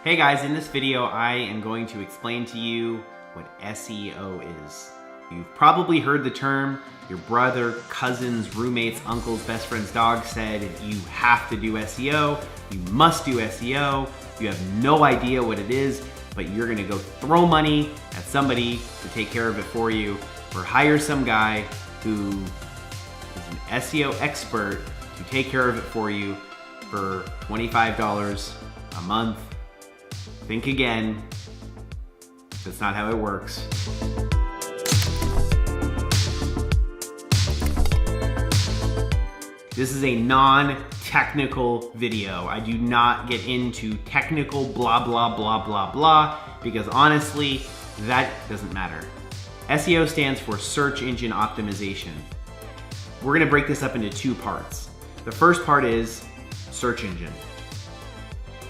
Hey guys, in this video I am going to explain to you what SEO is. You've probably heard the term. Your brother, cousins, roommates, uncles, best friend's dog said you have to do SEO, you must do SEO, you have no idea what it is, but you're gonna go throw money at somebody to take care of it for you, or hire some guy who is an SEO expert to take care of it for you for $25 a month. Think again. That's not how it works. This is a non-technical video. I do not get into technical blah, blah, blah, blah, blah, because honestly, that doesn't matter. SEO stands for search engine optimization. We're gonna break this up into two parts. The first part is search engine.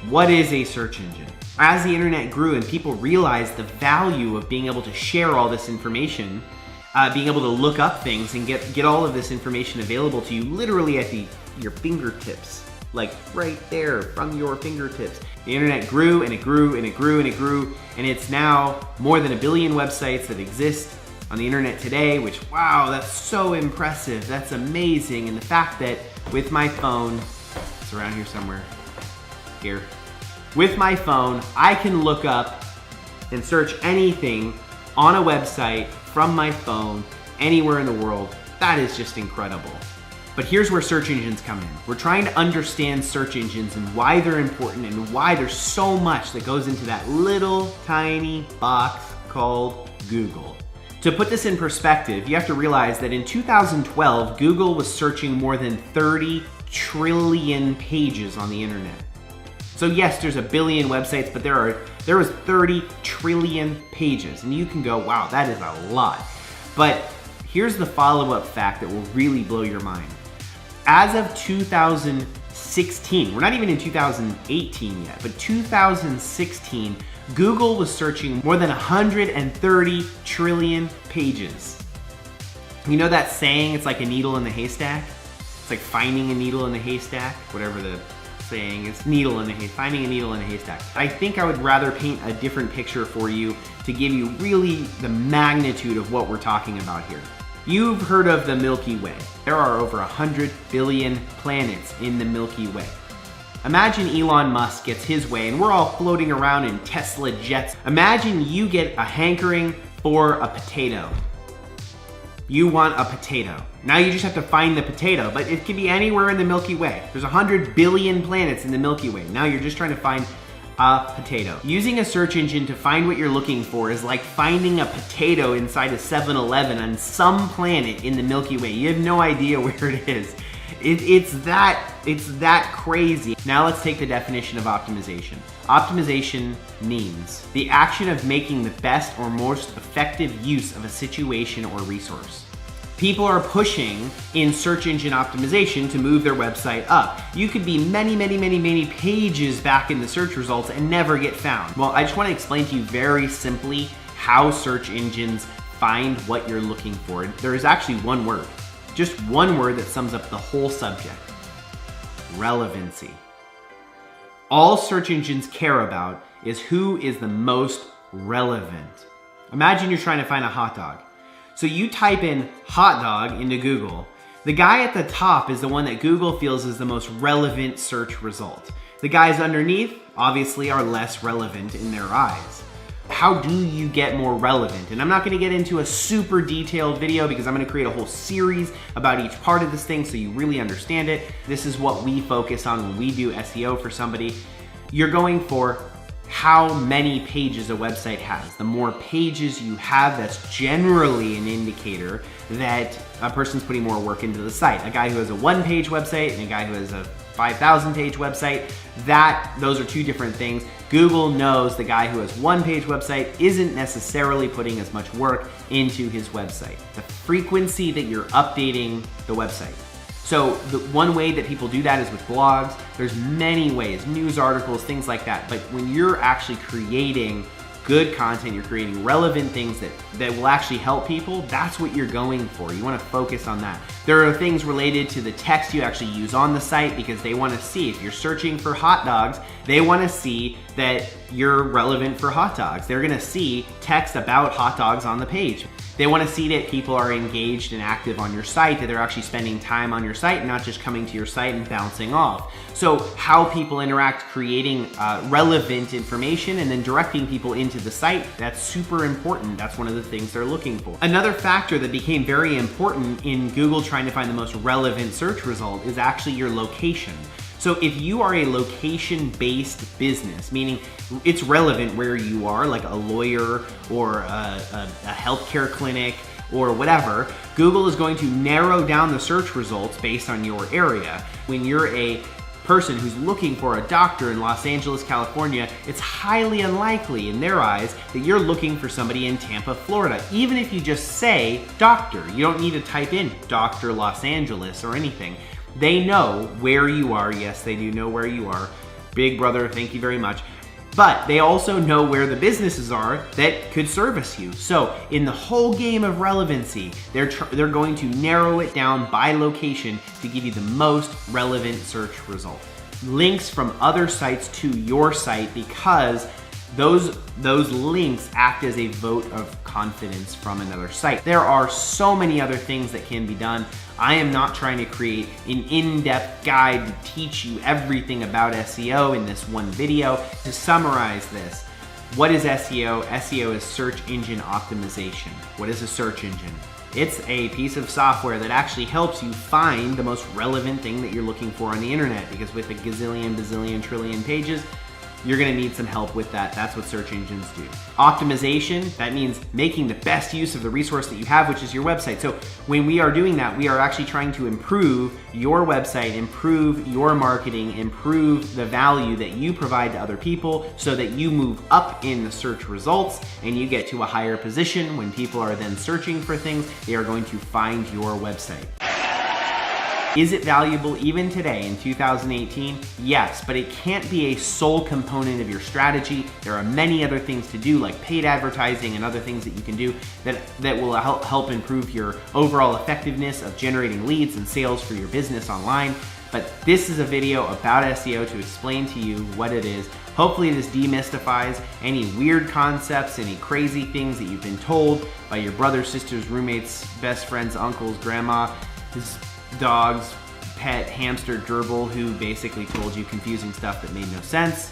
What is a search engine? As the internet grew and people realized the value of being able to share all this information, being able to look up things and get all of this information available to you literally at your fingertips, like right there from your fingertips. The internet grew and it grew and it grew and it grew, and it's now more than 1 billion websites that exist on the internet today, which, wow, that's so impressive. That's amazing. And the fact that with my phone, it's around here somewhere, here. With my phone, I can look up and search anything on a website from my phone anywhere in the world. That is just incredible. But here's where search engines come in. We're trying to understand search engines and why they're important and why there's so much that goes into that little tiny box called Google. To put this in perspective, you have to realize that in 2012, Google was searching more than 30 trillion pages on the internet. So yes, there's 1 billion websites, but there was 30 trillion pages. And you can go, wow, that is a lot. But here's the follow-up fact that will really blow your mind. As of 2016, we're not even in 2018 yet, but 2016, Google was searching more than 130 trillion pages. You know that saying, it's like a needle in the haystack? It's like finding a needle in the haystack, whatever the saying is, finding a needle in a haystack. I think I would rather paint a different picture for you to give you really the magnitude of what we're talking about here. You've heard of the Milky Way. There are over 100 billion planets in the Milky Way. Imagine Elon Musk gets his way and we're all floating around in Tesla jets. Imagine you get a hankering for a potato. You want a potato. Now you just have to find the potato, but it can be anywhere in the Milky Way. There's 100 billion planets in the Milky Way. Now you're just trying to find a potato. Using a search engine to find what you're looking for is like finding a potato inside a 7-Eleven on some planet in the Milky Way. You have no idea where it is. It's that crazy. Now let's take the definition of optimization. Optimization means the action of making the best or most effective use of a situation or resource. People are pushing in search engine optimization to move their website up. You could be many pages back in the search results and never get found. Well, I just want to explain to you very simply how search engines find what you're looking for. There is actually one word. Just one word that sums up the whole subject: relevancy. All search engines care about is who is the most relevant. Imagine you're trying to find a hot dog. So you type in hot dog into Google. The guy at the top is the one that Google feels is the most relevant search result. The guys underneath obviously are less relevant in their eyes. How do you get more relevant? And I'm not gonna get into a super detailed video because I'm gonna create a whole series about each part of this thing so you really understand it. This is what we focus on when we do SEO for somebody. You're going for how many pages a website has. The more pages you have, that's generally an indicator that a person's putting more work into the site. A guy who has a 1-page website and a guy who has a 5,000-page website, those are two different things. Google knows the guy who has 1-page website isn't necessarily putting as much work into his website. The frequency that you're updating the website. So the one way that people do that is with blogs. There's many ways, news articles, things like that. But when you're actually creating good content, you're creating relevant things that will actually help people, that's what you're going for. You want to focus on that. There are things related to the text you actually use on the site because they want to see, if you're searching for hot dogs, they want to see that you're relevant for hot dogs. They're going to see text about hot dogs on the page. They want to see that people are engaged and active on your site, that they're actually spending time on your site and not just coming to your site and bouncing off. So how people interact, creating relevant information and then directing people into the site, that's super important. That's one of the things they're looking for. Another factor that became very important in Google trying to find the most relevant search result is actually your location. So if you are a location-based business, meaning it's relevant where you are, like a lawyer or a healthcare clinic or whatever, Google is going to narrow down the search results based on your area. When you're a person who's looking for a doctor in Los Angeles, California, it's highly unlikely in their eyes that you're looking for somebody in Tampa, Florida. Even if you just say doctor, you don't need to type in Dr. Los Angeles or anything. They know where you are. Yes, they do know where you are. Big brother, thank you very much. But they also know where the businesses are that could service you. So in the whole game of relevancy, they're going to narrow it down by location to give you the most relevant search result. Links from other sites to your site, because those links act as a vote of confidence from another site. There are so many other things that can be done. I am not trying to create an in-depth guide to teach you everything about SEO in this one video. To summarize this, what is SEO? SEO is search engine optimization. What is a search engine? It's a piece of software that actually helps you find the most relevant thing that you're looking for on the internet, because with a gazillion, bazillion, trillion pages, you're gonna need some help with that. That's what search engines do. Optimization, that means making the best use of the resource that you have, which is your website. So when we are doing that, we are actually trying to improve your website, improve your marketing, improve the value that you provide to other people so that you move up in the search results and you get to a higher position. When people are then searching for things, they are going to find your website. Is it valuable even today in 2018? Yes, but it can't be a sole component of your strategy. There are many other things to do, like paid advertising and other things that you can do that will help improve your overall effectiveness of generating leads and sales for your business online. But this is a video about SEO to explain to you what it is. Hopefully this demystifies any weird concepts, any crazy things that you've been told by your brothers, sisters, roommates, best friends, uncles, grandma, his dog's pet hamster gerbil, who basically told you confusing stuff that made no sense.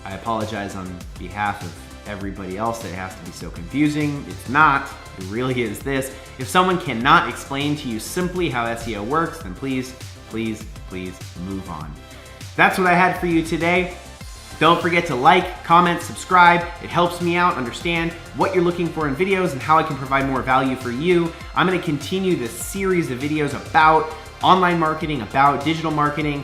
I apologize on behalf of everybody else that it has to be so confusing. It's not. It really is this. If someone cannot explain to you simply how SEO works, then please, please, please move on. That's what I had for you today. Don't forget to like, comment, subscribe. It helps me out understand what you're looking for in videos and how I can provide more value for you. I'm gonna continue this series of videos about online marketing, about digital marketing,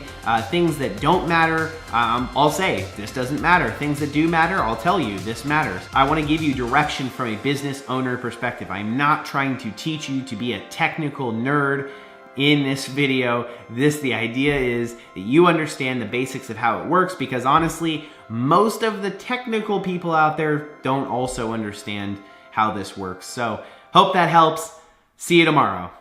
things that don't matter. I'll say this doesn't matter. Things that do matter, I'll tell you this matters. I wanna give you direction from a business owner perspective. I'm not trying to teach you to be a technical nerd. In this video, the idea is that you understand the basics of how it works, because honestly, most of the technical people out there don't also understand how this works. So, hope that helps. See you tomorrow.